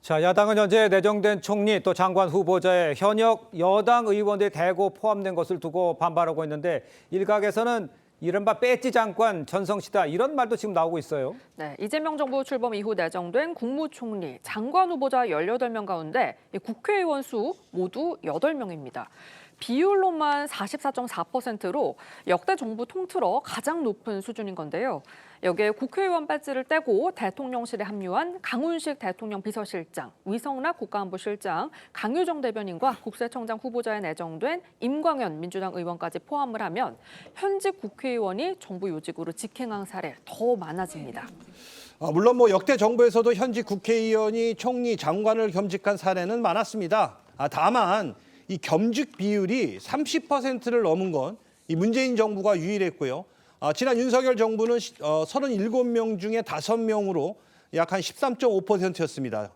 자, 야당은 현재 내정된 총리 또 장관 후보자의 현역 여당 의원들이 대거 포함된 것을 두고 반발하고 있는데 일각에서는 이른바 배지 장관 전성시다 이런 말도 지금 나오고 있어요. 네, 이재명 정부 출범 이후 내정된 국무총리, 장관 후보자 18명 가운데 국회의원 수 모두 8명입니다. 비율로만 44.4%로 역대 정부 통틀어 가장 높은 수준인 건데요. 여기에 국회의원 배지를 떼고 대통령실에 합류한 강훈식 대통령 비서실장, 위성락 국가안보실장, 강유정 대변인과 국세청장 후보자에 내정된 임광현 민주당 의원까지 포함을 하면 현직 국회의원이 정부 요직으로 직행한 사례 더 많아집니다. 물론 역대 정부에서도 현직 국회의원이 총리, 장관을 겸직한 사례는 많았습니다. 다만 이 겸직 비율이 30%를 넘은 건 이 문재인 정부가 유일했고요. 지난 윤석열 정부는 37명 중에 5명으로 약 한 13.5%였습니다.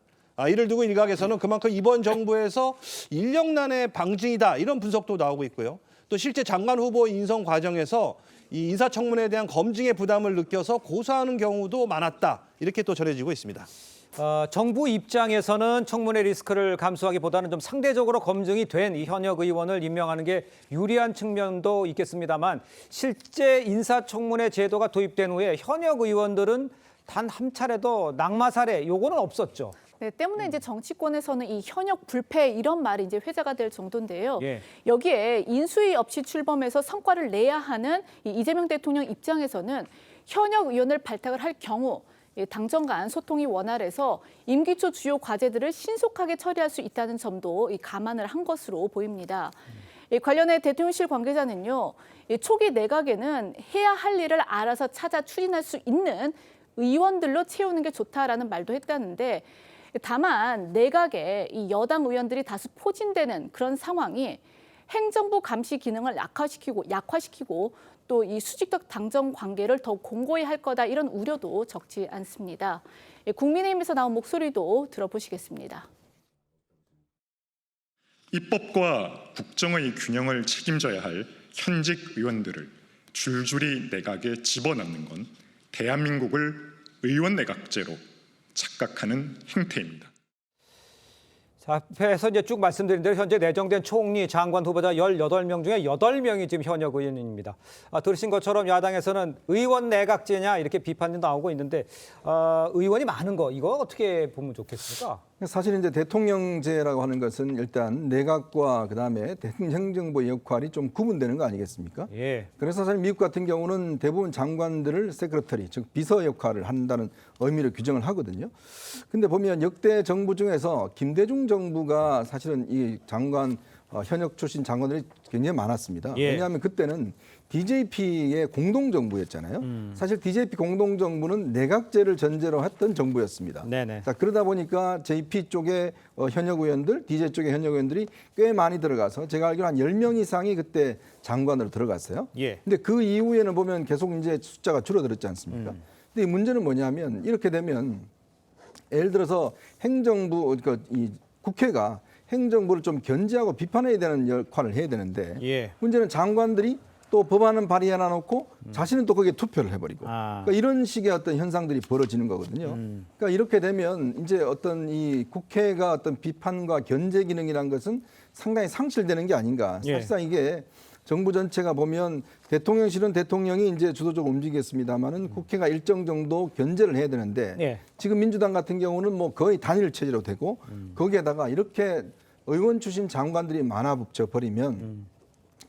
이를 두고 일각에서는 그만큼 이번 정부에서 인력난의 방증이다 이런 분석도 나오고 있고요. 또 실제 장관 후보 인선 과정에서 이 인사청문회에 대한 검증의 부담을 느껴서 고사하는 경우도 많았다 이렇게 또 전해지고 있습니다. 정부 입장에서는 청문회 리스크를 감수하기보다는 좀 상대적으로 검증이 된 이 현역 의원을 임명하는 게 유리한 측면도 있겠습니다만 실제 인사청문회 제도가 도입된 후에 현역 의원들은 단 한 차례도 낙마 사례 요거는 없었죠. 네, 때문에 이제 정치권에서는 이 현역 불패 이런 말이 이제 회자가 될 정도인데요. 예. 여기에 인수위 없이 출범해서 성과를 내야 하는 이 이재명 대통령 입장에서는 현역 의원을 발탁을 할 경우 당정 간 소통이 원활해서 임기 초 주요 과제들을 신속하게 처리할 수 있다는 점도 감안을 한 것으로 보입니다. 관련해 대통령실 관계자는요, 초기 내각에는 해야 할 일을 알아서 찾아 추진할 수 있는 의원들로 채우는 게 좋다라는 말도 했다는데 다만 내각에 이 여당 의원들이 다수 포진되는 그런 상황이 행정부 감시 기능을 약화시키고 또 이 수직적 당정 관계를 더 공고히 할 거다 이런 우려도 적지 않습니다. 국민의힘에서 나온 목소리도 들어보시겠습니다. 입법과 국정의 균형을 책임져야 할 현직 의원들을 줄줄이 내각에 집어넣는 건 대한민국을 의원 내각제로 착각하는 행태입니다. 자, 앞에서 이제 쭉 말씀드린 대로 현재 내정된 총리, 장관 후보자 18명 중에 8명이 지금 현역 의원입니다. 들으신 것처럼 야당에서는 의원 내각제냐 이렇게 비판이 나오고 있는데 의원이 많은 거 이거 어떻게 보면 좋겠습니까? 사실 이제 대통령제라고 하는 것은 일단 내각과 그다음에 행정부의 역할이 좀 구분되는 거 아니겠습니까? 예. 그래서 사실 미국 같은 경우는 대부분 장관들을 세크레터리, 즉 비서 역할을 한다는 의미로 규정을 하거든요. 근데 보면 역대 정부 중에서 김대중 정부가 사실은 이 장관 현역 출신 장관들이 굉장히 많았습니다. 예. 왜냐하면 그때는 DJP의 공동정부였잖아요. 사실 DJP 공동정부는 내각제를 전제로 했던 정부였습니다. 네네. 자, 그러다 보니까 JP 쪽에 현역 의원들, DJ 쪽의 현역 의원들이 꽤 많이 들어가서 제가 알기로 한 10명 이상이 그때 장관으로 들어갔어요. 예. 근데 그 이후에는 보면 계속 이제 숫자가 줄어들었지 않습니까? 근데 이 문제는 뭐냐면 이렇게 되면 예를 들어서 행정부, 그러니까 이 국회가 행정부를 좀 견제하고 비판해야 되는 역할을 해야 되는데 예. 문제는 장관들이 또 법안은 발의해놔 놓고 자신은 또 거기에 투표를 해버리고 그러니까 이런 식의 어떤 현상들이 벌어지는 거거든요. 그러니까 이렇게 되면 이제 어떤 이 국회가 어떤 비판과 견제 기능이란 것은 상당히 상실되는 게 아닌가. 예. 사실상 이게 정부 전체가 보면 대통령실은 대통령이 이제 주도적으로 움직이겠습니다만은 국회가 일정 정도 견제를 해야 되는데 예. 지금 민주당 같은 경우는 뭐 거의 단일 체제로 되고 거기에다가 이렇게 의원 출신 장관들이 많아붙여 버리면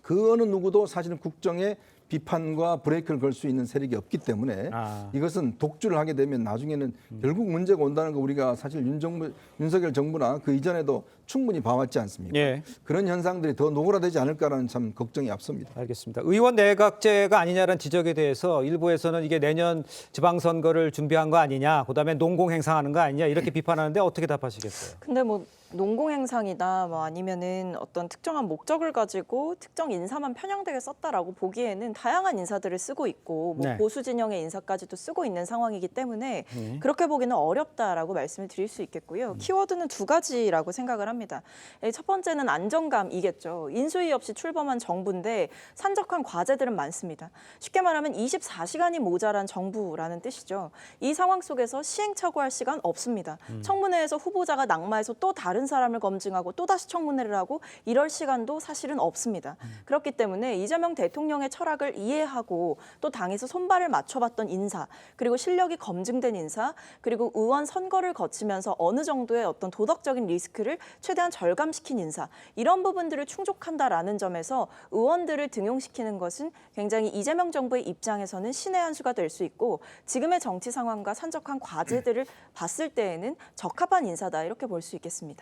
그 어느 누구도 사실은 국정에 비판과 브레이크를 걸 수 있는 세력이 없기 때문에 이것은 독주를 하게 되면 나중에는 결국 문제가 온다는 거 우리가 사실 윤석열 정부나 그 이전에도 충분히 봐왔지 않습니까? 예. 그런 현상들이 더 노골화되지 않을까라는 참 걱정이 앞섭니다. 알겠습니다. 의원 내각제가 아니냐는 지적에 대해서 일부에서는 이게 내년 지방선거를 준비한 거 아니냐, 그다음에 농공행상하는 거 아니냐 이렇게 비판하는데 어떻게 답하시겠어요? 근데 뭐 농공행상이다 뭐 아니면은 어떤 특정한 목적을 가지고 특정 인사만 편향되게 썼다라고 보기에는 다양한 인사들을 쓰고 있고 뭐 네. 보수 진영의 인사까지도 쓰고 있는 상황이기 때문에 그렇게 보기는 어렵다라고 말씀을 드릴 수 있겠고요. 키워드는 두 가지라고 생각을 합니다. 합니다. 첫 번째는 안정감이겠죠. 인수위 없이 출범한 정부인데 산적한 과제들은 많습니다. 쉽게 말하면 24시간이 모자란 정부라는 뜻이죠. 이 상황 속에서 시행착오할 시간 없습니다. 청문회에서 후보자가 낙마해서 또 다른 사람을 검증하고 또다시 청문회를 하고 이럴 시간도 사실은 없습니다. 그렇기 때문에 이재명 대통령의 철학을 이해하고 또 당에서 손발을 맞춰봤던 인사, 그리고 실력이 검증된 인사, 그리고 의원 선거를 거치면서 어느 정도의 어떤 도덕적인 리스크를 최대한 절감시킨 인사, 이런 부분들을 충족한다라는 점에서 의원들을 등용시키는 것은 굉장히 이재명 정부의 입장에서는 신의 한 수가 될 수 있고 지금의 정치 상황과 산적한 과제들을 봤을 때에는 적합한 인사다 이렇게 볼 수 있겠습니다.